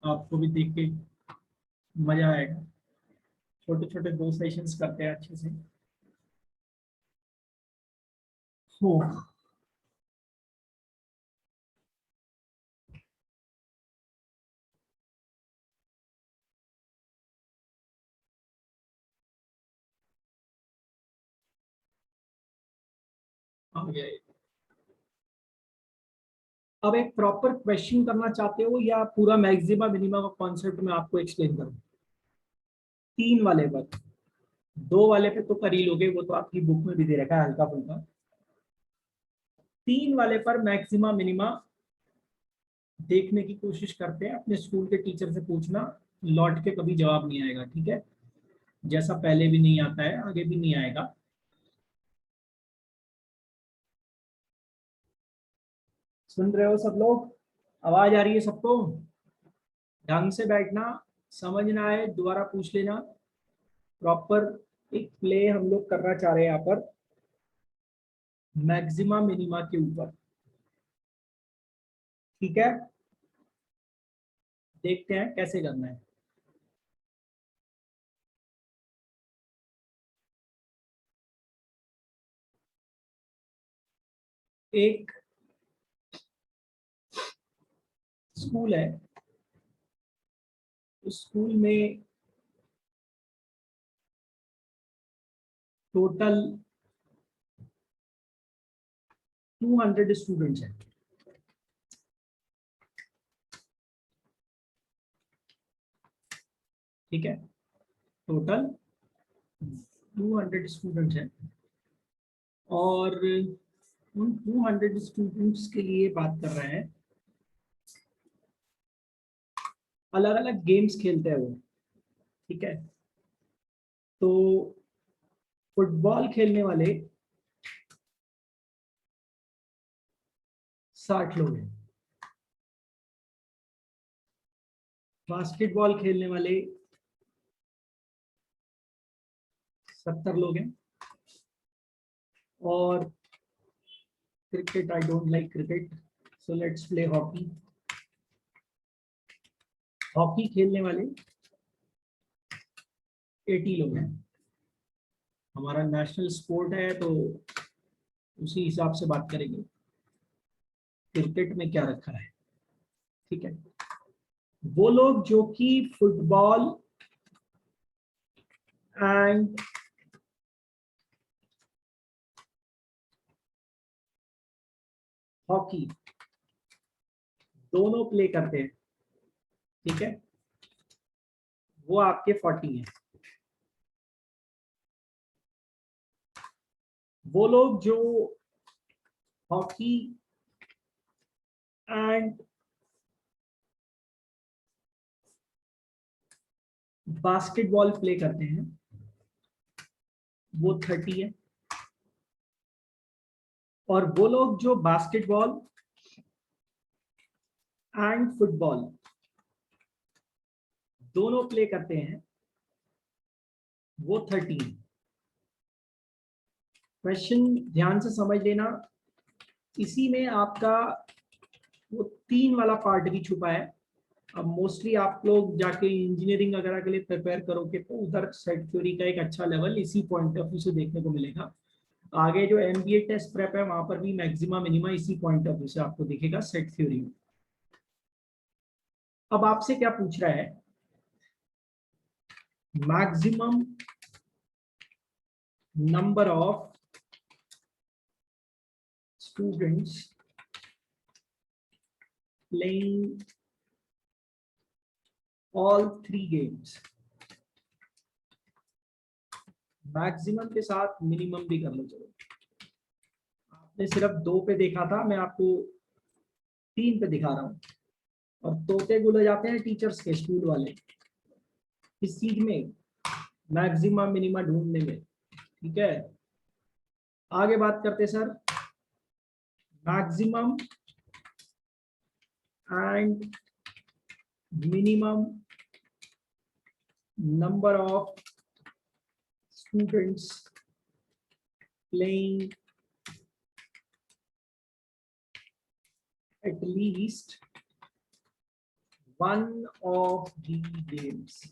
आपको भी देख के मजा आएगा। छोटे छोटे 2 सेशंस करते हैं अच्छे से। हो आ गया। अब एक प्रॉपर क्वेश्चन करना चाहते हो या पूरा मैक्सिमा मिनिमा का कॉन्सेप्ट में आपको एक्सप्लेन करूं? 3 वाले पर, 2 वाले पे तो कर ही लोगे, वो तो आपकी बुक में भी दे रखा है हल्का फुल्का। 3 वाले पर मैक्सिमा मिनिमा देखने की कोशिश करते हैं। अपने स्कूल के टीचर से पूछना, लौट के कभी जवाब नहीं आएगा, ठीक है? जैसा पहले भी नहीं आता है, आगे भी नहीं आएगा। सुन रहे हो सब लोग? आवाज आ रही है सबको? ढंग से बैठना, समझना है, दोबारा पूछ लेना। प्रॉपर एक प्ले हम लोग करना चाह रहे हैं यहाँ पर मैक्सिमा मिनिमा के ऊपर, ठीक है? देखते हैं कैसे करना है। एक स्कूल है, उस स्कूल में टोटल 200 स्टूडेंट्स हैं, ठीक है? टोटल 200 स्टूडेंट्स हैं और उन 200 स्टूडेंट्स के लिए बात कर रहे हैं। अलग अलग गेम्स खेलते हैं वो, ठीक है? तो फुटबॉल खेलने वाले 60 लोग हैं, बास्केटबॉल खेलने वाले 70 लोग हैं, और cricket, I don't like cricket, so let's play hockey. Hockey खेलने वाले 80 लोग हैं। हमारा नेशनल स्पोर्ट है तो उसी हिसाब से बात करेंगे क्रिकेट में क्या रखा है, ठीक है? वो लोग जो कि फुटबॉल एंड हॉकी दोनों प्ले करते हैं, ठीक है? वो आपके 40 हैं। वो लोग जो हॉकी एंड बास्केटबॉल प्ले करते हैं वो 30 है। और वो लोग जो बास्केटबॉल एंड फुटबॉल दोनों प्ले करते हैं वो 30 है। क्वेश्चन ध्यान से समझ लेना, इसी में आपका वो 3 वाला पार्ट भी छुपा है। अब मोस्टली आप लोग जाके इंजीनियरिंग वगैरह के लिए प्रिपेयर करोगे तो उधर सेट थ्योरी का एक अच्छा लेवल इसी पॉइंट ऑफ व्यू से देखने को मिलेगा। आगे जो एमबीए टेस्ट प्रेप है वहां पर भी मैक्सिमा मिनिमा इसी पॉइंट ऑफ व्यू से आपको दिखेगा सेट थ्योरी में। अब आपसे क्या पूछ रहा है? Maximum number of students playing all 3 games. Maximum के साथ मिनिमम भी कर लो। चलो, आपने सिर्फ 2 पे देखा था, मैं आपको 3 पे दिखा रहा हूं। और तोते बोले जाते हैं टीचर्स के, स्कूल वाले, इस चीज में मैक्सिमम मिनिमा ढूंढने में, ठीक है? आगे बात करते sir, maximum and minimum number of students playing at least one of the games,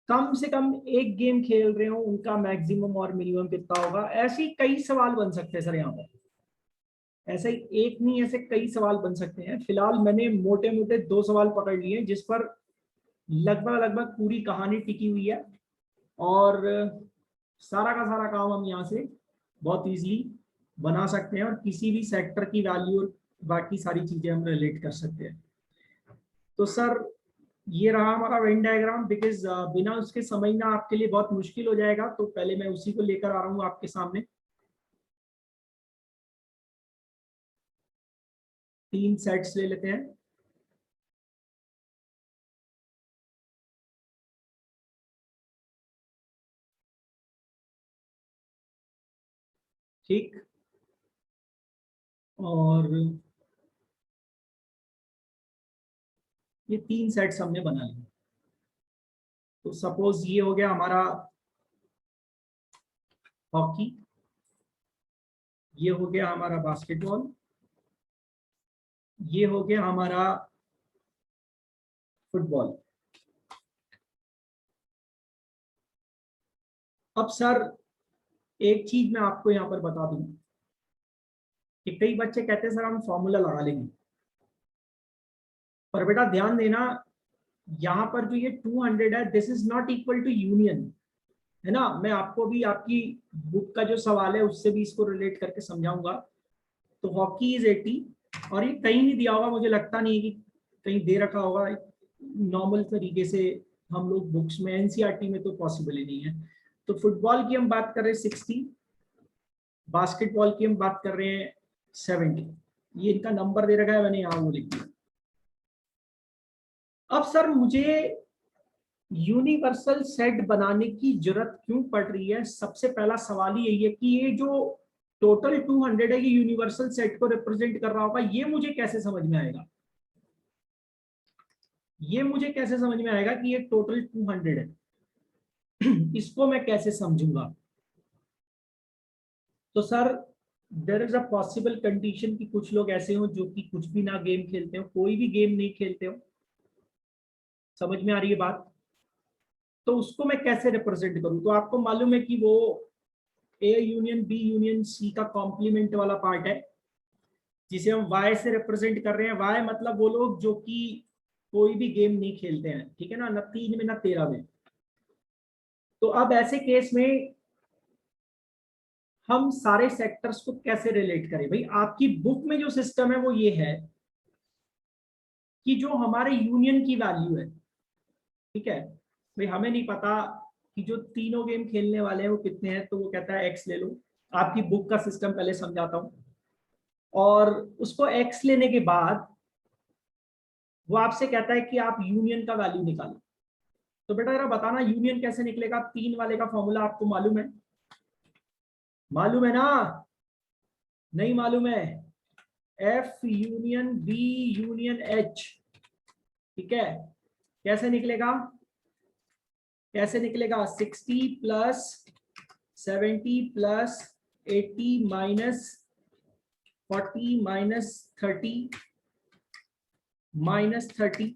कम से कम एक गेम खेल रहे हो उनका मैक्सिमम और मिनिमम कितना होगा। ऐसे ही कई सवाल बन सकते हैं सर यहाँ पर, ऐसे ही एक नहीं, ऐसे कई सवाल बन सकते हैं। फिलहाल मैंने मोटे मोटे 2 सवाल पकड़ लिए जिस पर लगभग लगभग पूरी कहानी टिकी हुई है, और सारा का सारा काम हम यहाँ से बहुत इजीली बना सकते हैं, और किसी भी सेक्टर की वैल्यू और बाकी सारी चीजें हम रिलेट कर सकते हैं। तो सर ये रहा हमारा वेन डायग्राम, बिकॉज बिना उसके समझना आपके लिए बहुत मुश्किल हो जाएगा, तो पहले मैं उसी को लेकर आ रहा हूँ आपके सामने। 3 सेट्स ले लेते हैं। ठीक, और ये 3 सेट्स हमने बना लिए। तो सपोज ये हो गया हमारा हॉकी, ये हो गया हमारा बास्केटबॉल, ये हो गया हमारा फुटबॉल। अब सर एक चीज मैं आपको यहाँ पर बता दूं कि कई बच्चे कहते हैं सर हम फॉर्मूला लगा लेंगे, पर बेटा ध्यान देना, यहाँ पर जो ये 200 है, this is not equal to union, है ना। मैं आपको भी आपकी बुक का जो सवाल है उससे भी इसको रिलेट करके समझाऊंगा। तो हॉकी इज 80, और ये कहीं नहीं दिया होगा, मुझे लगता नहीं है कि कहीं दे रखा होगा नॉर्मल तरीके से। हम लोग बुक्स में एनसीईआरटी में तो पॉसिबल ही नहीं है। तो फुटबॉल की हम बात कर रहे हैं 60, बास्केटबॉल की हम बात कर रहे हैं 70। ये इनका नंबर दे रखा है, मैंने यहाँ वो लिख दिया। अब सर मुझे यूनिवर्सल सेट बनाने की जरूरत क्यों पड़ रही है? सबसे पहला सवाल ही यही है कि ये जो टोटल 200 है, ये यूनिवर्सल सेट को रिप्रेजेंट कर रहा होगा, ये मुझे कैसे समझ में आएगा? ये मुझे कैसे समझ में आएगा कि ये टोटल 200 है? इसको मैं कैसे समझूंगा? तो sir there is a possible condition कि कुछ लोग ऐसे हो जो कि कुछ भी ना गेम खेलते हो, कोई भी गेम नहीं खेलते हो। समझ में आ रही है बात? तो उसको मैं कैसे रिप्रेजेंट करूं? तो आपको मालूम है कि वो A union B union C का कॉम्प्लीमेंट वाला पार्ट है, जिसे हम वाई से रिप्रेजेंट कर रहे हैं। वाई मतलब वो लोग जो कि कोई भी गेम नहीं खेलते हैं, ठीक है ना, ना 3 में ना 13 में। तो अब ऐसे केस में हम सारे सेक्टर्स को कैसे रिलेट करें? भाई आपकी बुक में जो सिस्टम है वो ये है कि जो हमारे यूनियन की वैल्यू है, ठीक है, भाई हमें नहीं पता कि जो तीनों गेम खेलने वाले हैं वो कितने हैं, तो वो कहता है एक्स ले लो। आपकी बुक का सिस्टम पहले समझाता हूं, और उसको एक्स लेने के बाद वो आपसे कहता है कि आप यूनियन का वैल्यू निकालो। तो बेटा जरा बताना यूनियन कैसे निकलेगा? 3 वाले का फॉर्मूला आपको मालूम है? मालूम है ना? नहीं मालूम है? F union B union H, ठीक है। कैसे निकलेगा? कैसे निकलेगा? 60 plus 70 plus 80 minus 40 minus 30 minus 30,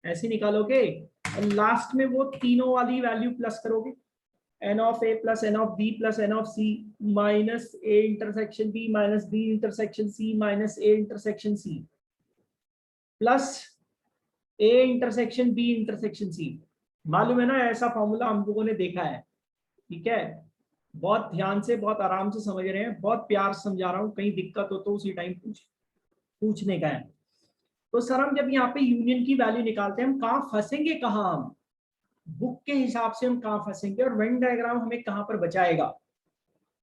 ऐसे निकालोगे, और लास्ट में वो तीनों वाली वैल्यू प्लस करोगे। N of A plus n of B plus n of C minus A intersection B minus B intersection C minus A intersection C plus A intersection B intersection C. मालूम है ना? ऐसा formula हम लोगों ने देखा है, ठीक है। बहुत ध्यान से, बहुत आराम से समझ रहे हैं, बहुत प्यार से समझा रहा हूँ, कहीं दिक्कत हो तो उसी टाइम पूछने का है। तो सर हम जब यहाँ पे यूनियन की वैल्यू निकालते हैं, हम कहाँ फंसेंगे? कहाँ हम बुक के हिसाब से हम कहाँ फंसेंगे, और वेन डायग्राम हमें कहाँ पर बचाएगा,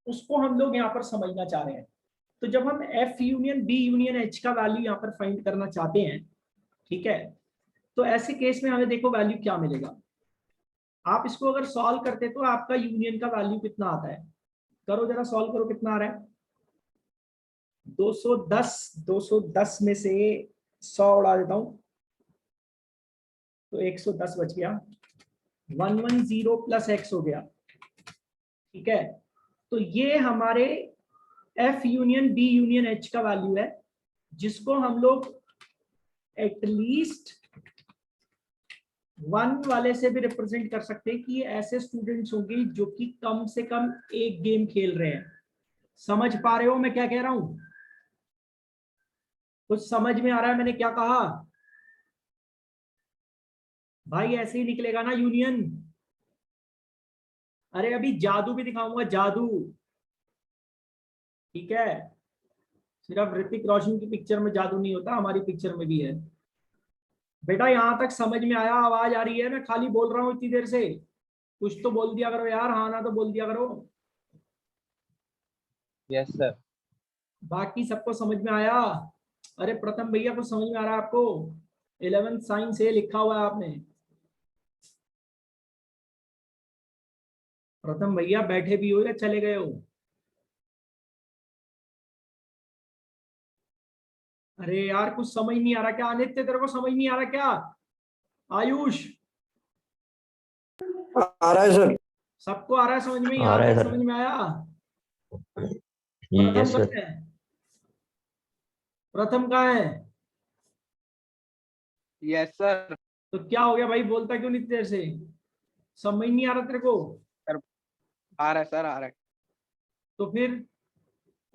उसको हम लोग यहाँ पर समझना चाह रहे हैं। तो जब हम F union B union H का वैल्यू यहाँ पर फाइंड करना चाहते हैं, ठीक है, तो ऐसे केस में हमें देखो वैल्यू क्या मिलेगा। आप इसको अगर सॉल्व करते तो आपका यूनियन का वैल्यू कितना आता है? करो जरा, सॉल्व करो, कितना आ रहा है? 210। 210 में से 100 उड़ा देता हूं तो 110 बच गया। 110 प्लस एक्स हो गया, ठीक है। तो ये हमारे F union B union H का वैल्यू है, जिसको हम लोग एटलीस्ट 1 वाले से भी रिप्रेजेंट कर सकते हैं कि ये ऐसे स्टूडेंट्स होंगे जो कि कम से कम एक गेम खेल रहे हैं। समझ पा रहे हो मैं क्या कह रहा हूं? कुछ समझ में आ रहा है मैंने क्या कहा? भाई ऐसे ही निकलेगा ना यूनियन। अरे अभी जादू भी दिखाऊंगा, जादू। ठीक है, सिर्फ ऋतिक रोशन की पिक्चर में जादू नहीं होता, हमारी पिक्चर में भी है। बेटा यहां तक समझ में आया? आवाज आ रही है? मैं खाली बोल रहा हूँ इतनी देर से, कुछ तो बोल दिया करो यार, हाँ ना तो बोल दिया करो। Yes sir. बाकी सबको समझ में आया? अरे प्रथम भैया को समझ में आ रहा है आपको? 11th साइंस है लिखा हुआ है आपने। प्रथम भैया बैठे भी हो या चले गए हो? अरे यार कुछ समझ नहीं आ रहा क्या? नित्य तेरे को समझ नहीं आ रहा क्या? आयुष आ रहा है सर। सबको आ रहा है समझ में? आ यहाँ रहा है तक सर। समझ में आया? यस प्रथम सर। कहाँ है? प्रथम कहाँ है? Yes sir. तो क्या हो गया भाई, बोलता क्यों नहीं देर से? समझ नहीं आ रहा तेरे को? आ रहा है सर, आ रहा है। तो फिर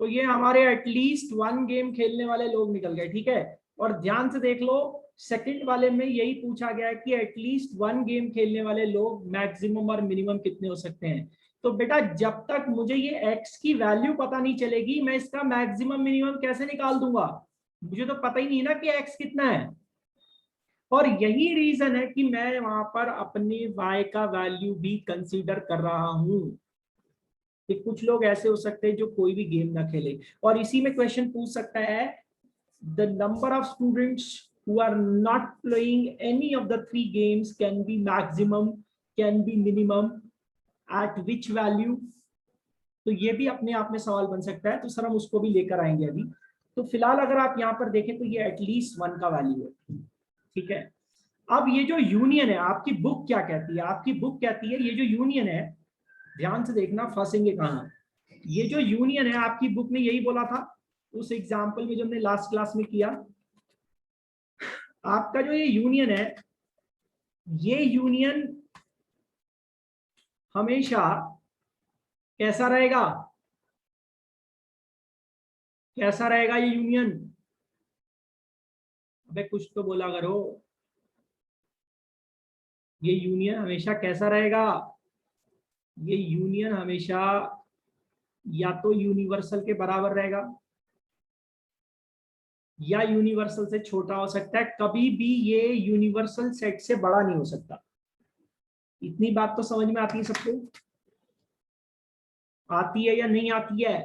तो ये हमारे एटलीस्ट 1 गेम खेलने वाले लोग निकल गए। ठीक है, और ध्यान से देख लो, सेकंड वाले में यही पूछा गया है कि एटलीस्ट 1 गेम खेलने वाले लोग मैक्सिमम और मिनिमम कितने हो सकते हैं। तो बेटा जब तक मुझे ये x की वैल्यू पता नहीं चलेगी, मैं इसका मैक्सिमम मिनिमम कैसे निकाल दूंगा? मुझे तो पता ही नहीं ना कि x कितना है। और यही रीजन है कि मैं वहां पर अपने y का वैल्यू भी कंसीडर कर रहा हूं कि कुछ लोग ऐसे हो सकते हैं जो कोई भी गेम ना खेले। और इसी में क्वेश्चन पूछ सकता है, the number of students who are not playing any of the 3 games can be maximum, can be minimum, at which value? तो ये भी अपने आप में सवाल बन सकता है, तो सर हम उसको भी लेकर आएंगे अभी। तो फिलहाल अगर आप यहाँ पर देखें तो ये एटलीस्ट 1 का वैल्यू है। ठीक है, अब ये जो यूनियन है, आपकी बुक क्या कहती है? आपकी बुक कहती है ये जो यूनियन है, ध्यान से देखना फंसेंगे कहाँ। ये जो यूनियन है आपकी बुक ने यही बोला था उस एग्जाम्पल में जो हमने लास्ट क्लास में किया। आपका जो ये यूनियन है, ये यूनियन हमेशा कैसा रहेगा? कैसा रहेगा ये यूनियन? अबे कुछ तो बोला करो। ये यूनियन हमेशा कैसा रहेगा? ये यूनियन हमेशा या तो यूनिवर्सल के बराबर रहेगा या यूनिवर्सल से छोटा हो सकता है, कभी भी ये यूनिवर्सल सेट से बड़ा नहीं हो सकता। इतनी बात तो समझ में आती है सबको? आती है या नहीं आती है?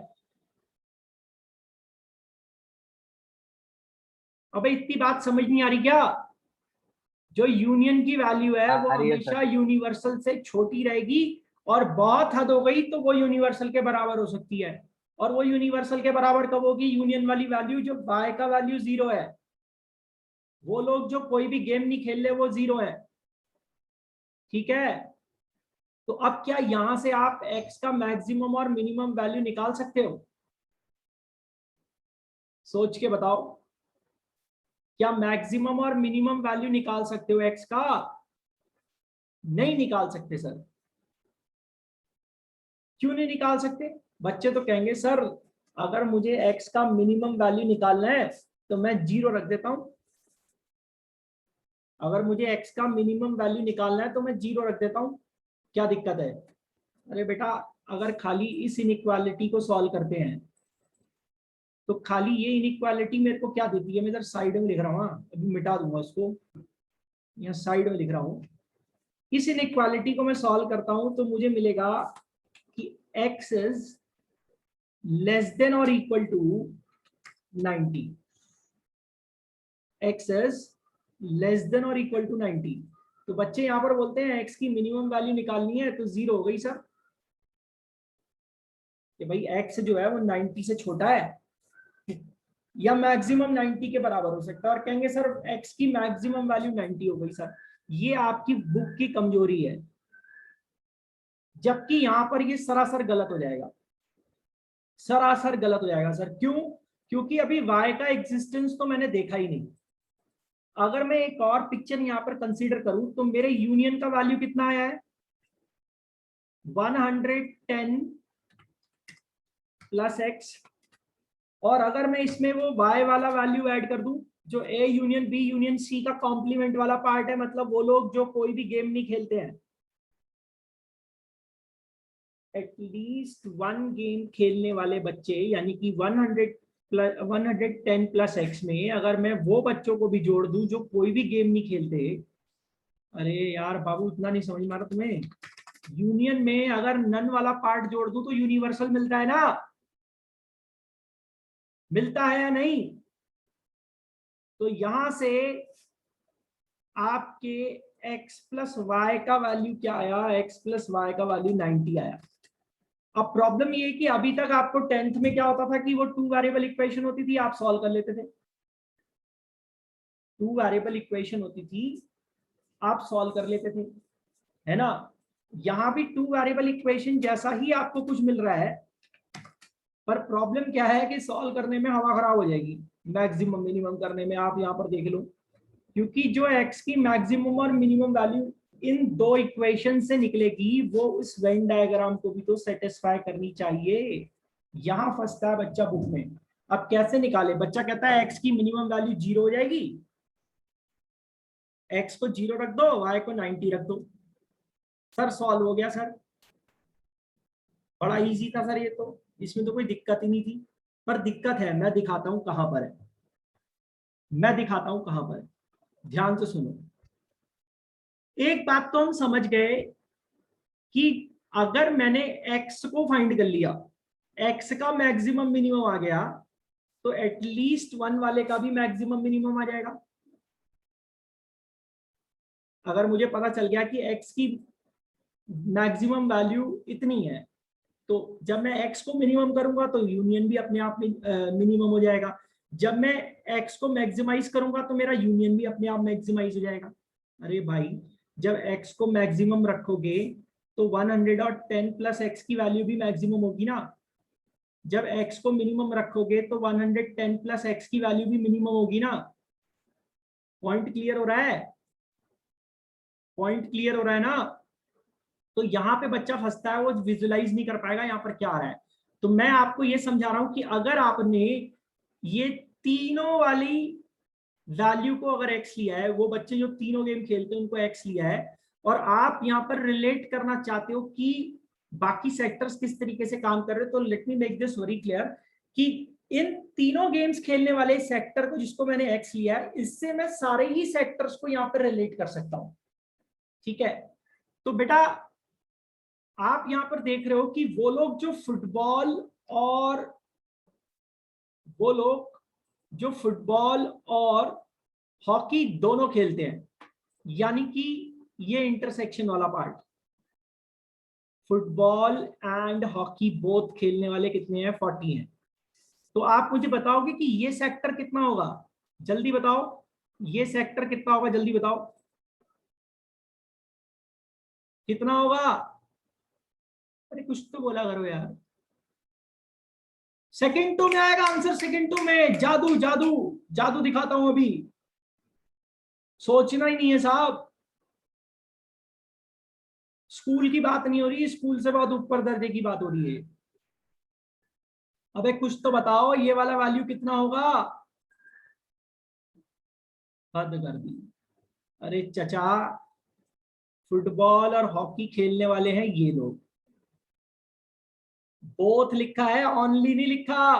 अबे इतनी बात समझ नहीं आ रही क्या? जो यूनियन की वैल्यू है वो आ रही है हमेशा सर। यूनिवर्सल से छोटी रहेगी, और बहुत हद हो गई तो वो यूनिवर्सल के बराबर हो सकती है। और वो यूनिवर्सल के बराबर कब होगी? यूनियन वाली वैल्यू जो y का वैल्यू 0 है। वो लोग जो कोई भी गेम नहीं खेल रहे वो 0 है। ठीक है, तो अब क्या यहां से आप x का मैक्सिमम और मिनिमम वैल्यू निकाल सकते हो? सोच के बताओ, क्या मैक्सिमम और मिनिमम वैल्यू निकाल सकते हो x का? नहीं निकाल सकते सर। क्यों नहीं निकाल सकते? बच्चे तो कहेंगे सर अगर मुझे x का मिनिमम वैल्यू निकालना है तो मैं 0 रख देता हूं। अगर मुझे x का मिनिमम वैल्यू निकालना है तो मैं 0 रख देता हूं, क्या दिक्कत है? अरे बेटा अगर खाली इस इनइक्वालिटी को सॉल्व करते हैं तो खाली ये इनइक्वालिटी मेरे को क्या देती है? मैं इधर साइड में लिख रहा हूँ, अभी मिटा दूंगा उसको, यहाँ साइड में लिख रहा हूँ। इस इनइक्वालिटी को मैं सॉल्व करता हूं तो मुझे मिलेगा कि x इज लेस देन और equal to 90। x is less than और इक्वल टू 90। तो बच्चे यहां पर बोलते हैं x की मिनिमम वैल्यू निकालनी है तो 0 हो गई सर, कि भाई x जो है वो 90 से छोटा है या मैक्सिमम 90 के बराबर हो सकता है। और कहेंगे सर x की मैक्सिमम वैल्यू 90 हो गई सर। ये आपकी बुक की कमजोरी है, जबकि यहां पर ये सरासर गलत हो जाएगा। सरासर गलत हो जाएगा सर, क्यों? क्योंकि अभी y का एग्जिस्टेंस तो मैंने देखा ही नहीं। अगर मैं एक और पिक्चर यहां पर कंसीडर करूं तो मेरे यूनियन का वैल्यू कितना आया है 110 प्लस एक्स, और अगर मैं इसमें वो y वाला वैल्यू ऐड कर दूं जो a union b union c का कॉम्प्लीमेंट वाला पार्ट है, मतलब वो लोग जो कोई भी गेम नहीं खेलते हैं, एटलीस्ट वन गेम खेलने वाले बच्चे, यानी कि 110 प्लस एक्स में अगर मैं वो बच्चों को भी जोड़ दूं जो कोई भी गेम नहीं खेलते। अरे यार बाबू इतना नहीं समझ में आ रहा तुम्हें? यूनियन में अगर नन वाला पार्ट जोड़ दूं तो यूनिवर्सल मिलता है ना, मिलता है या नहीं? तो यहां से आपके x प्लस वाई का वैल्यू क्या आया, x प्लस वाई का वैल्यू 90 आया। अब प्रॉब्लम ये है कि अभी तक आपको 10th में क्या होता था कि वो 2 वेरिएबल इक्वेशन होती थी, आप सॉल्व कर लेते थे। 2 वेरिएबल इक्वेशन होती थी, आप सॉल्व कर लेते थे, है ना? यहां भी 2 वेरिएबल इक्वेशन जैसा ही आपको कुछ मिल रहा है, पर प्रॉब्लम क्या है कि सॉल्व करने में हवा खराब हो जाएगी, मैक्सिमम मिनिमम करने में। आप यहां पर देख लो, क्योंकि जो x की मैक्सिमम और मिनिमम वैल्यू इन दो इक्वेशन से निकलेगी वो उस वेन डायग्राम को भी तो सेटिस्फाई करनी चाहिए। यहां फंसता है बच्चा बुक में। अब कैसे निकाले? बच्चा कहता है x की मिनिमम वैल्यू 0 हो जाएगी, x को 0 रख दो, y को 90 रख दो। सर सॉल्व हो गया सर, बड़ा इजी था सर, ये तो इसमें तो कोई दिक्कत ही नहीं थी। पर दिक्कत है, मैं दिखाता हूं कहां पर है, मैं दिखाता हूं कहां पर है। ध्यान से सुनो, एक बात तो हम समझ गए कि अगर मैंने x को फाइंड कर लिया, x का मैक्सिमम मिनिमम आ गया, तो एटलीस्ट 1 वाले का भी मैक्सिमम मिनिमम आ जाएगा। अगर मुझे पता चल गया कि x की मैक्सिमम वैल्यू इतनी है, तो जब मैं x को मिनिमम करूंगा तो यूनियन भी अपने आप में मिनिमम हो जाएगा। जब मैं x को मैक्सिमाइज करूंगा तो मेरा यूनियन भी अपने आप मैक्सिमाइज हो जाएगा। अरे भाई, जब x को मैक्सिमम रखोगे तो 110 प्लस x की वैल्यू भी मैक्सिमम होगी ना। जब x को मिनिमम रखोगे तो 110 प्लस x की वैल्यू भी मिनिमम होगी ना। पॉइंट क्लियर हो रहा है? पॉइंट क्लियर हो रहा है ना? तो यहाँ पे बच्चा फंसता है, वो विजुलाइज नहीं कर पाएगा यहाँ पर क्या आ रहा है। तो मैं आपको ये समझा रहा हूं कि अगर आपने ये तीनों वाली वैल्यू को अगर x लिया है, वो बच्चे जो तीनों गेम खेलते हैं उनको x लिया है, और आप यहाँ पर रिलेट करना चाहते हो कि बाकी सेक्टर्स किस तरीके से काम कर रहे हैं, तो let me make this very clear कि इन तीनों गेम्स खेलने वाले सेक्टर को जिसको मैंने x लिया है, इससे मैं सारे ही सेक्टर्स को यहाँ पर रिलेट कर सकता हूं। ठीक है? तो बेटा आप यहां पर देख रहे हो कि वो लोग जो फुटबॉल और वो लोग जो फुटबॉल और हॉकी दोनों खेलते हैं, यानी कि ये इंटरसेक्शन वाला part, football and hockey both खेलने वाले कितने हैं? 40 हैं। तो आप मुझे बताओगे कि ये सेक्टर कितना होगा? जल्दी बताओ, ये सेक्टर कितना होगा? जल्दी बताओ कितना होगा? अरे कुछ तो बोला करो यार। सेकंड टू में आएगा आंसर, सेकंड टू में। जादू जादू जादू दिखाता हूं अभी, सोचना ही नहीं है साहब। स्कूल की बात नहीं हो रही, स्कूल से बहुत ऊपर दर्जे की बात हो रही है। अबे कुछ तो बताओ, ये वाला वैल्यू कितना होगा? हद कर दी। अरे चचा, फुटबॉल और हॉकी खेलने वाले हैं ये लोग। बोथ लिखा है, ओनली नहीं लिखा।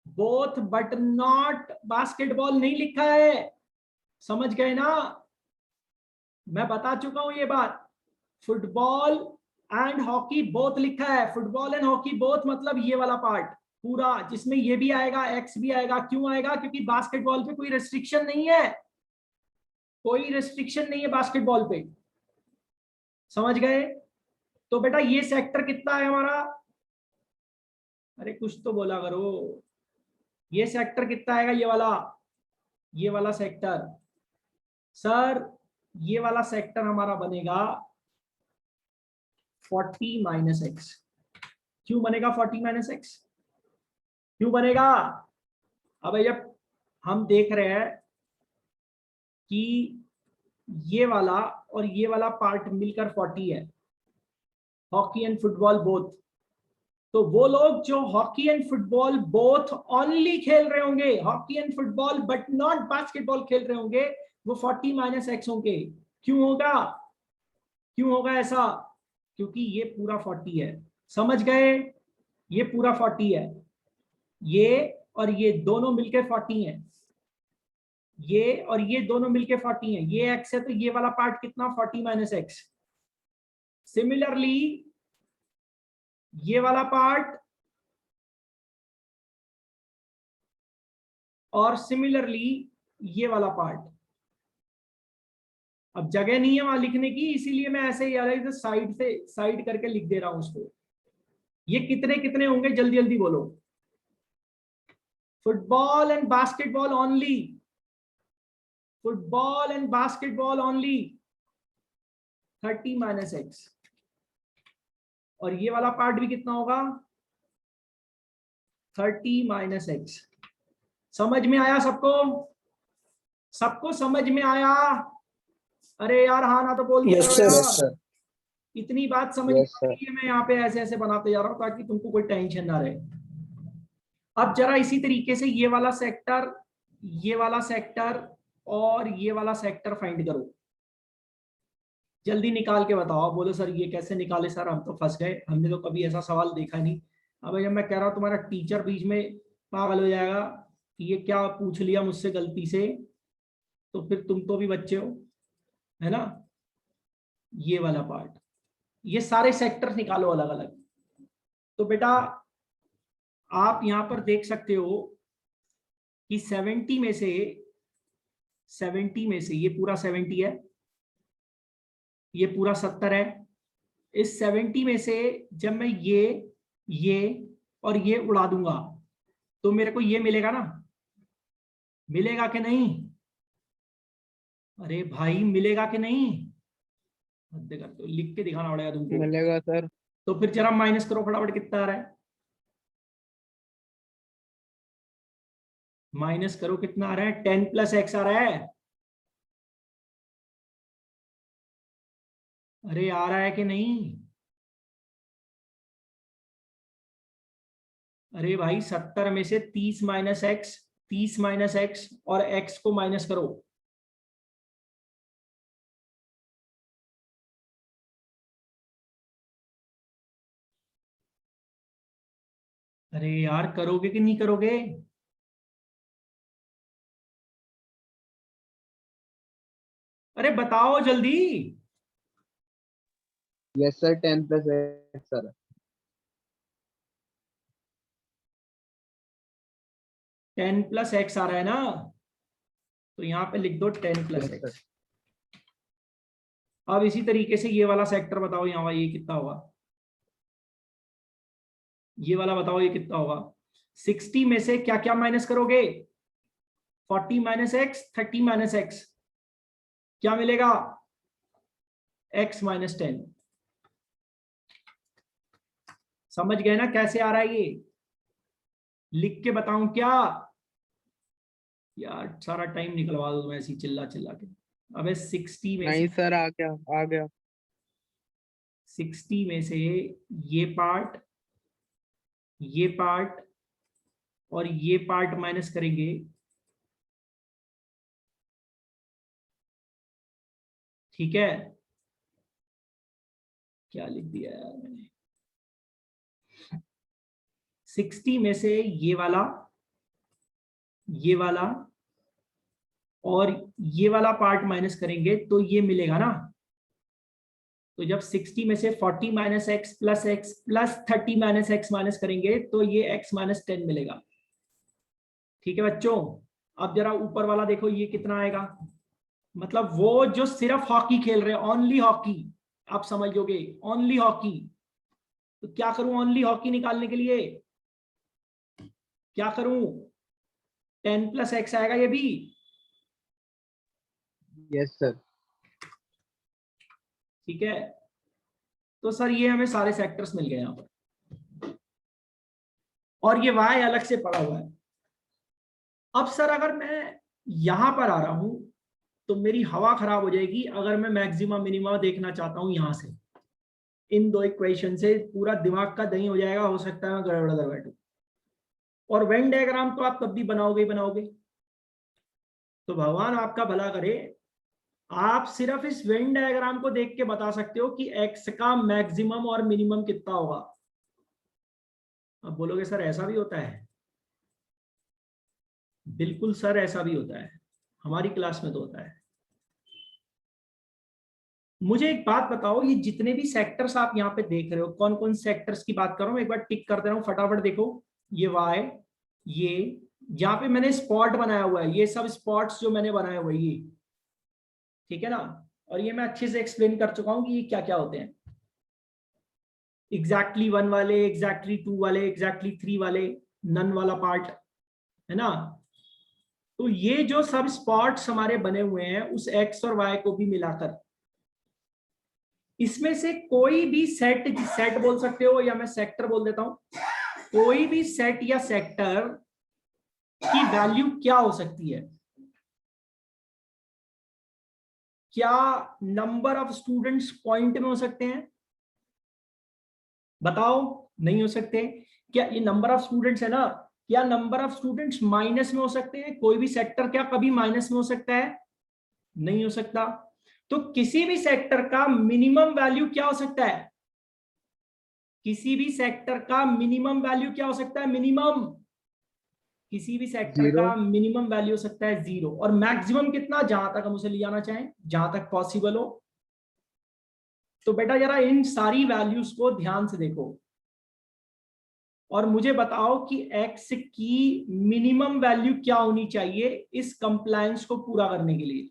बोथ बट नॉट बास्केटबॉल नहीं लिखा है। समझ गए ना? मैं बता चुका हूं ये बात। फुटबॉल एंड हॉकी बोथ लिखा है। फुटबॉल एंड हॉकी बोथ मतलब ये वाला पार्ट पूरा, जिसमें ये भी आएगा, एक्स भी आएगा। क्यों आएगा? क्योंकि बास्केटबॉल पे कोई रेस्ट्रिक्शन नहीं है, कोई रेस्ट्रिक्शन नहीं है बास्केटबॉल पे। समझ गए? तो बेटा ये सेक्टर कितना है हमारा? अरे कुछ तो बोला करो। ये सेक्टर कितना आएगा? ये वाला सेक्टर सर, ये वाला सेक्टर हमारा बनेगा 40 माइनस एक्स। क्यों बनेगा 40 माइनस एक्स? क्यों बनेगा? अब जब हम देख रहे हैं कि ये वाला और ये वाला पार्ट मिलकर 40 है, हॉकी एंड फुटबॉल बोथ, तो वो लोग जो hockey and football both only खेल रहे होंगे, hockey and football but not basketball खेल रहे होंगे, वो 40 माइनस एक्स होंगे। क्यों होगा, क्यों होगा ऐसा? क्योंकि ये पूरा 40 है, समझ गए? ये पूरा 40 है, ये और ये दोनों मिलके 40 है, ये और ये दोनों मिलके 40 है, ये एक्स है तो ये वाला पार्ट कितना, 40 माइनस एक्स। सिमिलरली ये वाला पार्ट और सिमिलरली ये वाला पार्ट। अब जगह नहीं है वहां लिखने की, इसीलिए मैं ऐसे ही अलग से साइड करके लिख दे रहा हूं उसको। ये कितने कितने होंगे, जल्दी जल्दी बोलो। Football and basketball only, football and basketball only 30 minus x. और ये वाला पार्ट भी कितना होगा, 30 माइनस एक्स। समझ में आया सबको? सबको समझ में आया? अरे यार हाँ ना तो बोल दिया यस करो सर, यार। यस सर, इतनी बात समझ में यस आ सर। रही है, मैं यहाँ पे ऐसे ऐसे बनाते जा रहा हूँ ताकि तुमको कोई टेंशन ना रहे। अब जरा इसी तरीके से ये वाला सेक्टर, ये वाला सेक्टर और ये वाला सेक्टर फाइंड करो, जल्दी निकाल के बताओ। बोलो सर ये कैसे निकाले सर, हम तो फंस गए, हमने तो कभी ऐसा सवाल देखा नहीं। अब जब मैं कह रहा हूँ तुम्हारा टीचर बीच में पागल हो जाएगा कि ये क्या पूछ लिया मुझसे गलती से, तो फिर तुम तो भी बच्चे हो, है ना? ये वाला पार्ट, ये सारे सेक्टर निकालो अलग अलग। तो बेटा आप यहां पर देख सकते हो कि 70 में से, 70 में से ये पूरा 70 है, ये पूरा 70 है। इस 70 में से जब मैं ये और ये उड़ा दूंगा तो मेरे को ये मिलेगा ना, मिलेगा कि नहीं? अरे भाई मिलेगा कि नहीं? हद कर दो, लिख के दिखाना पड़ेगा तुमको। मिलेगा सर। तो फिर जरा माइनस करो फटाफट, कितना आ रहा है? माइनस करो, कितना आ रहा है? 10 प्लस एक्स आ रहा है। अरे आ रहा है कि नहीं? अरे भाई 70 में से 30 माइनस एक्स, 30 माइनस एक्स और एक्स को माइनस करो। अरे यार करोगे कि नहीं करोगे? अरे बताओ जल्दी। Yes sir, 10 plus X sir. 10 plus X आ रहा है ना, तो यहां पे लिख दो 10 प्लस यस सर। एक्स। अब इसी तरीके से ये वाला सेक्टर बताओ, यहाँ ये कितना होगा? ये वाला बताओ ये कितना होगा? 60 में से क्या क्या माइनस करोगे? 40 माइनस एक्स, 30 माइनस एक्स, क्या मिलेगा? x minus 10। समझ गए ना कैसे आ रहा है ये? लिख के बताऊं क्या? यार सारा टाइम निकलवा दो तुम ऐसी चिल्ला चिल्ला के। अबे 60 में नहीं से, सर, आ गया आ गया। 60 में से ये पार्ट, ये पार्ट और ये पार्ट माइनस करेंगे, ठीक है? क्या लिख दिया यार मैंने? 60 में से ये वाला, ये वाला और ये वाला पार्ट माइनस करेंगे तो ये मिलेगा ना। तो जब 60 में से 40 minus x plus 30 minus x minus करेंगे तो ये x माइनस 10 मिलेगा। ठीक है बच्चों? अब जरा ऊपर वाला देखो ये कितना आएगा, मतलब वो जो सिर्फ हॉकी खेल रहे हैं, ओनली हॉकी, आप समझोगे ओनली हॉकी। तो क्या करूं ओनली हॉकी निकालने के लिए? क्या करूं? 10 प्लस एक्स आएगा ये भी। Yes sir. ठीक है, तो सर ये हमें सारे सेक्टर्स मिल गए यहां पर, और ये y अलग से पड़ा हुआ है। अब सर अगर मैं यहां पर आ रहा हूं तो मेरी हवा खराब हो जाएगी अगर मैं मैक्सिमा मिनिमा देखना चाहता हूं यहां से। इन दो इक्वेशन से पूरा दिमाग का दही हो जाएगा, हो सकता है मैं गड़बड़ कर बैठूं। और वेन डायग्राम तो आप तब भी बनाओगे ही बनाओगे। तो भगवान आपका भला करे, आप सिर्फ इस वेन डायग्राम को देख के बता सकते हो कि एक्स का मैक्सिमम और मिनिमम कितना होगा। अब बोलोगे सर ऐसा भी होता है? बिल्कुल सर, ऐसा भी होता है, हमारी क्लास में तो होता है। मुझे एक बात बताओ, ये जितने भी सेक्टर्स आप यहाँ पे देख रहे हो, कौन कौन सेक्टर्स की बात कर रहा हूँ, एक बार टिक कर दे रहा हूँ फटाफट। देखो ये वाई, ये जहां पे मैंने स्पॉट बनाया हुआ है, ये सब स्पॉट्स जो मैंने बनाए हुए ये, ठीक है ना। और ये मैं अच्छे से एक्सप्लेन कर चुका हूं कि ये क्या क्या होते हैं। एग्जैक्टली 1 वाले, एग्जैक्टली 2 वाले, एग्जैक्टली 3 वाले, नन वाला पार्ट, है ना। तो ये जो सब स्पॉट्स हमारे बने हुए हैं उस एक्स और वाई को भी मिलाकर, इसमें से कोई भी सेट, सेट बोल सकते हो या मैं सेक्टर बोल देता हूं, कोई भी सेट या सेक्टर की वैल्यू क्या हो सकती है? क्या नंबर ऑफ स्टूडेंट्स पॉइंट में हो सकते हैं? बताओ। नहीं हो सकते। क्या ये नंबर ऑफ स्टूडेंट्स है ना, क्या नंबर ऑफ स्टूडेंट्स माइनस में हो सकते हैं? कोई भी सेक्टर क्या कभी माइनस में हो सकता है? नहीं हो सकता। तो किसी भी सेक्टर का मिनिमम वैल्यू क्या हो सकता है? किसी भी सेक्टर का मिनिमम वैल्यू क्या हो सकता है? मिनिमम, किसी भी सेक्टर 0। का मिनिमम वैल्यू हो सकता है 0। और मैक्सिमम कितना, जहां तक हम उसे ले जाना चाहें, जहां तक पॉसिबल हो। तो बेटा जरा इन सारी वैल्यूज को ध्यान से देखो और मुझे बताओ कि x की मिनिमम वैल्यू क्या होनी चाहिए इस कंप्लायंस को पूरा करने के लिए।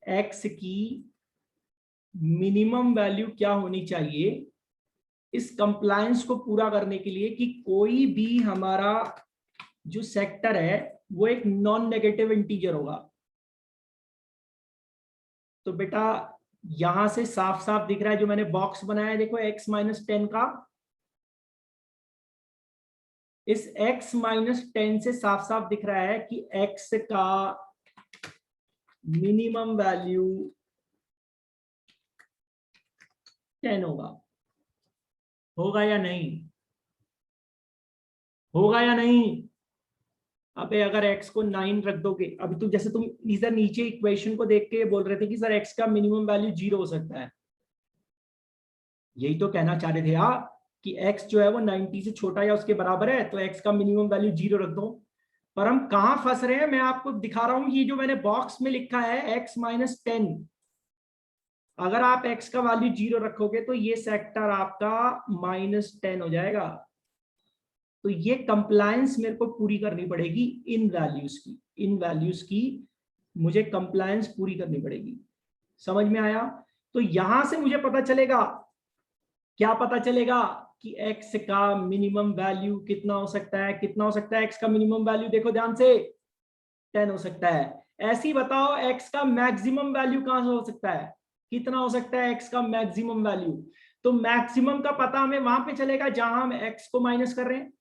x की मिनिमम वैल्यू क्या होनी चाहिए इस कंप्लायंस को पूरा करने के लिए कि कोई भी हमारा जो सेक्टर है वो एक नॉन नेगेटिव इंटीजर होगा। तो बेटा यहां से साफ साफ दिख रहा है, जो मैंने बॉक्स बनाया है देखो x माइनस 10 का, इस x माइनस 10 से साफ साफ दिख रहा है कि x का मिनिमम वैल्यू 10 होगा। होगा या नहीं? होगा या नहीं? अबे अगर x को 9 रख दोगे, अभी तो जैसे तुम इधर नीचे इक्वेशन को देख के बोल रहे थे कि सर x का मिनिमम वैल्यू 0 हो सकता है, यही तो कहना चाह रहे थे आप कि x जो है वो 90 से छोटा या उसके बराबर है, तो x का मिनिमम वैल्यू 0 रख दो। पर हम कहां फंस रहे हैं, मैं आपको दिखा रहा हूं। ये जो मैंने बॉक्स में लिखा है x माइनस 10, अगर आप x का वैल्यू 0 रखोगे तो ये सेक्टर आपका -10 हो जाएगा। तो ये कंप्लायंस मेरे को पूरी करनी पड़ेगी इन वैल्यूज की, इन वैल्यूज की मुझे कंप्लायंस पूरी करनी पड़ेगी। समझ में आया? तो यहां से मुझे पता चलेगा, क्या पता चलेगा कि x का मिनिमम वैल्यू कितना हो सकता है। कितना हो सकता है x का मिनिमम वैल्यू? देखो ध्यान से, 10 हो सकता है। ऐसी बताओ x का मैक्सिमम वैल्यू कहां से हो सकता है? कितना हो सकता है x का मैक्सिमम वैल्यू? तो मैक्सिमम का पता हमें वहां पे चलेगा जहां हम x को माइनस कर रहे हैं।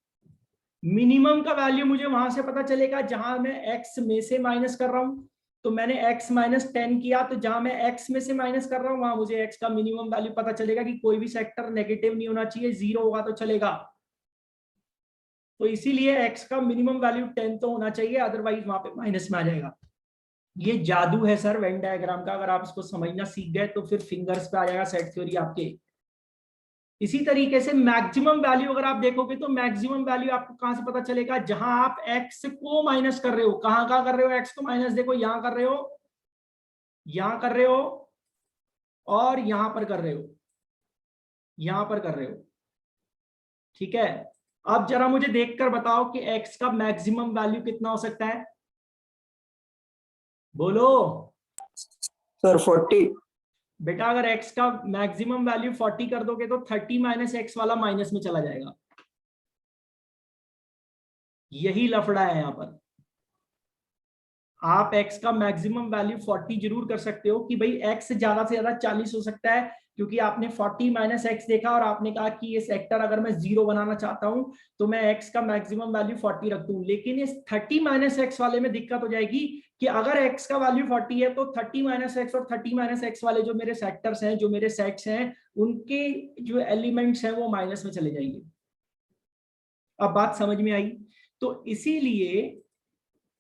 मिनिमम का वैल्यू मुझे वहां से पता चलेगा जहां मैं x में से माइनस कर रहा हूं। तो मैंने x माइनस 10 किया, तो जहां मैं x में से माइनस कर रहा हूं वहां मुझे x का मिनिमम वैल्यू पता चलेगा कि कोई भी सेक्टर नेगेटिव नहीं होना चाहिए, 0 होगा तो चलेगा। तो इसीलिए x का मिनिमम वैल्यू 10 तो होना चाहिए, अदरवाइज वहां पे माइनस में आ जाएगा। ये जादू है सर वेन डायग्राम का, अगर आप इसको समझना सीख गए तो फिर फिंगर्स पे आ जाएगा सेट थ्योरी आपके। इसी तरीके से मैक्सिमम वैल्यू अगर आप देखोगे तो मैक्सिमम वैल्यू आपको कहां से पता चलेगा? जहां आप x को माइनस कर रहे हो। कहां कहां कर रहे हो x को माइनस? देखो यहां कर रहे हो, यहां कर रहे हो, और यहां पर कर रहे हो, यहां पर कर रहे हो। ठीक है, अब जरा मुझे देखकर बताओ कि x का मैक्सिमम वैल्यू कितना हो सकता है? बोलो। सर 40। बेटा अगर x का मैक्सिमम वैल्यू 40 कर दोगे तो 30 माइनस एक्स वाला माइनस में चला जाएगा। यही लफड़ा है यहां पर। आप x का मैक्सिमम वैल्यू 40 जरूर कर सकते हो कि भाई x ज्यादा से ज्यादा 40 हो सकता है, क्योंकि आपने 40 माइनस एक्स देखा और आपने कहा कि ये सेक्टर अगर मैं 0 बनाना चाहता हूं तो मैं एक्स का मैक्सिमम वैल्यू 40 रख दूं। लेकिन इस 30 माइनस एक्स वाले में दिक्कत हो जाएगी कि अगर एक्स का वैल्यू 40 है तो 30 माइनस एक्स और 30 माइनस एक्स वाले जो मेरे सेक्टर्स हैं, जो मेरे सेट्स हैं, उनके जो एलिमेंट्स हैं वो माइनस में चले जाएंगे। अब बात समझ में आई? तो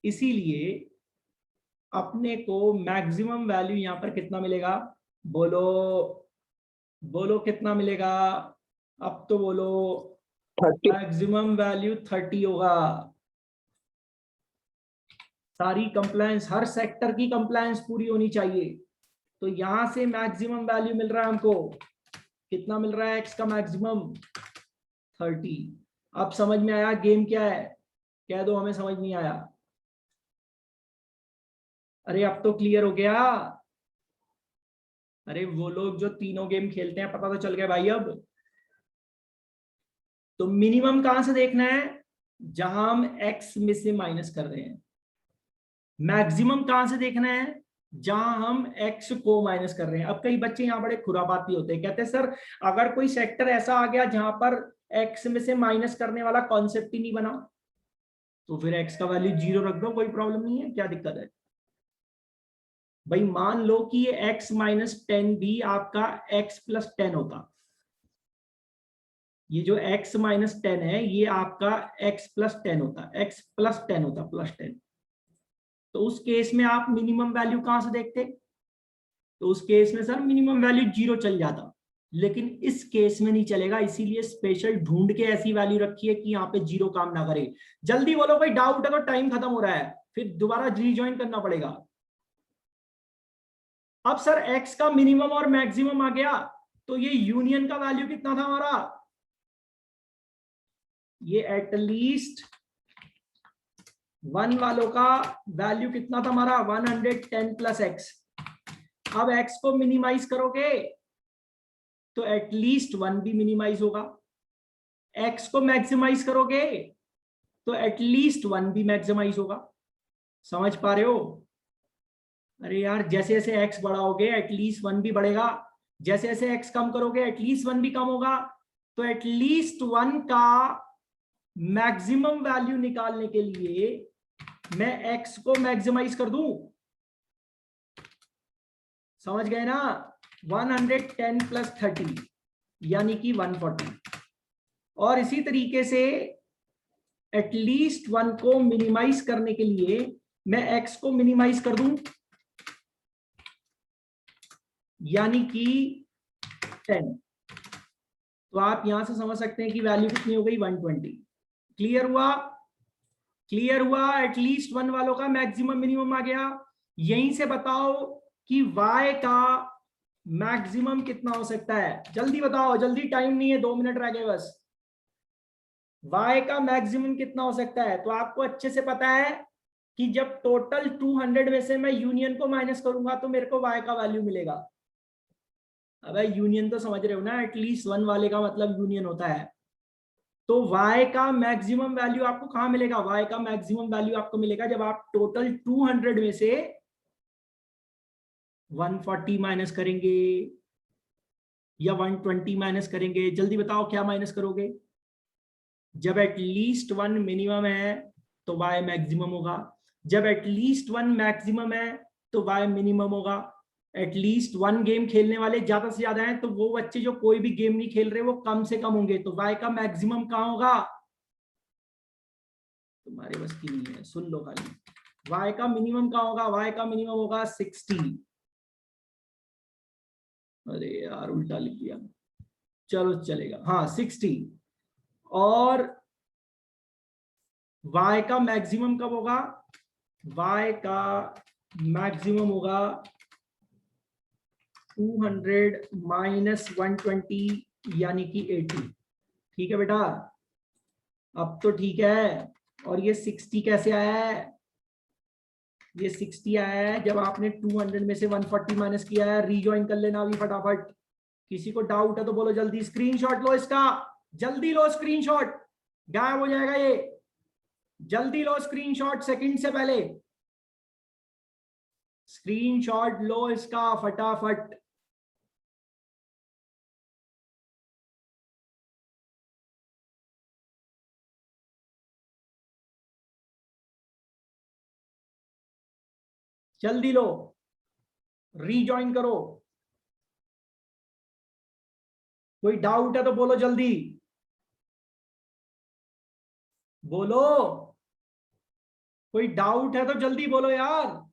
इसीलिए अपने को मैक्सिमम वैल्यू यहां पर कितना मिलेगा? बोलो कितना मिलेगा? अब तो बोलो। 30। मैक्सिमम वैल्यू 30 होगा। सारी कंप्लायंस, हर सेक्टर की कंप्लायंस पूरी होनी चाहिए। तो यहां से मैक्सिमम वैल्यू मिल रहा है हमको, कितना मिल रहा है? एक्स का मैक्सिमम 30। अब समझ में आया गेम क्या है? कह दो हमें समझ नहीं आया। अरे अब तो क्लियर हो गया। अरे वो लोग जो तीनों गेम खेलते हैं पता तो चल गया भाई। अब तो मिनिमम कहां से देखना है? जहां हम एक्स में से माइनस कर रहे हैं। मैक्सिमम कहां से देखना है? जहां हम एक्स को माइनस कर रहे हैं। अब कई बच्चे यहाँ बड़े खुरापाती होते हैं, कहते हैं सर अगर कोई सेक्टर ऐसा आ गया जहां पर एक्स में से माइनस करने वाला कॉन्सेप्ट ही नहीं बना, तो फिर एक्स का वैल्यू 0 रख दो, कोई प्रॉब्लम नहीं है, क्या दिक्कत है भाई? मान लो कि ये x माइनस 10 भी आपका x प्लस 10 होता। ये जो x माइनस 10 है ये आपका x प्लस 10 होता, x प्लस 10 होता, प्लस 10। तो उस केस में आप मिनिमम वैल्यू कहां से देखते? तो उस केस में सर मिनिमम वैल्यू 0 चल जाता। लेकिन इस केस में नहीं चलेगा, इसीलिए स्पेशल ढूंढ के ऐसी वैल्यू रखी है कि यहाँ पे 0 काम ना करे। जल्दी बोलो भाई, डाउट है तो टाइम खत्म हो रहा है, फिर दोबारा रीजॉइन करना पड़ेगा। अब सर x का मिनिमम और मैक्सिमम आ गया, तो ये यूनियन का वैल्यू कितना था हमारा? ये एटलीस्ट 1 वालों का वैल्यू कितना था हमारा? 110 प्लस एक्स। अब x को मिनिमाइज करोगे तो एटलीस्ट 1 भी मिनिमाइज होगा। x को मैक्सिमाइज करोगे तो एटलीस्ट 1 भी मैक्सिमाइज होगा। समझ पा रहे हो? अरे यार जैसे जैसे x बढ़ाओगे एटलीस्ट 1 भी बढ़ेगा, जैसे जैसे x कम करोगे एटलीस्ट 1 भी कम होगा। तो एटलीस्ट 1 का मैक्सिमम वैल्यू निकालने के लिए मैं x को मैक्सिमाइज कर दूं। समझ गए ना? 110 प्लस 30 यानी कि 140। और इसी तरीके से एटलीस्ट 1 को मिनिमाइज करने के लिए मैं x को मिनिमाइज कर दूं, यानी कि 10। तो आप यहां से समझ सकते हैं कि वैल्यू कितनी हो गई? 120। क्लियर हुआ? क्लियर हुआ? एटलीस्ट 1 वालों का मैक्सिमम मिनिमम आ गया। यहीं से बताओ कि y का मैक्सिमम कितना हो सकता है? जल्दी बताओ, जल्दी, टाइम नहीं है, 2 मिनट रह गए बस। y का मैक्सिमम कितना हो सकता है? तो आपको अच्छे से पता है कि जब टोटल 200 में से मैं यूनियन को माइनस करूंगा तो मेरे को y का वैल्यू मिलेगा। अब यूनियन तो समझ रहे हो ना? एटलीस्ट 1 वाले का मतलब यूनियन होता है। तो y का मैक्सिमम वैल्यू आपको कहां मिलेगा? y का मैक्सिमम वैल्यू आपको मिलेगा जब आप टोटल 200 में से 140 माइनस करेंगे या 120 माइनस करेंगे। जल्दी बताओ क्या माइनस करोगे? जब एटलीस्ट 1 मिनिमम है तो y मैक्सिमम होगा, जब एटलीस्ट 1 मैक्सिमम है तो y मिनिमम होगा। एटलीस्ट 1 गेम खेलने वाले ज्यादा से ज्यादा हैं, तो वो बच्चे जो कोई भी गेम नहीं खेल रहे वो कम से कम होंगे, तो y का मैक्सिमम कहां होगा? तुम्हारे बस की नहीं है, सुन लो खाली। y का मिनिमम कहां होगा? y का मिनिमम होगा 60। अरे यार उल्टा लिख दिया, चलो चलेगा, हाँ 60। और y का मैक्सिमम कब होगा? y का मैक्सिमम होगा 200 माइनस 120 यानी कि 80। ठीक है बेटा, अब तो ठीक है। और ये 60 कैसे आया है? ये 60 आया है जब आपने 200 में से 140 माइनस किया है। रीजॉइन कर लेना अभी फटाफट। किसी को डाउट है तो बोलो जल्दी। स्क्रीनशॉट लो इसका, जल्दी लो स्क्रीनशॉट, गायब हो जाएगा ये। जल्दी लो स्क्रीनशॉट, सेकंड से पहले स्क्रीनशॉट लो इसका फटाफट। जल्दी लो, रीजॉइन करो। कोई डाउट है तो बोलो जल्दी, बोलो। कोई डाउट है तो जल्दी बोलो यार।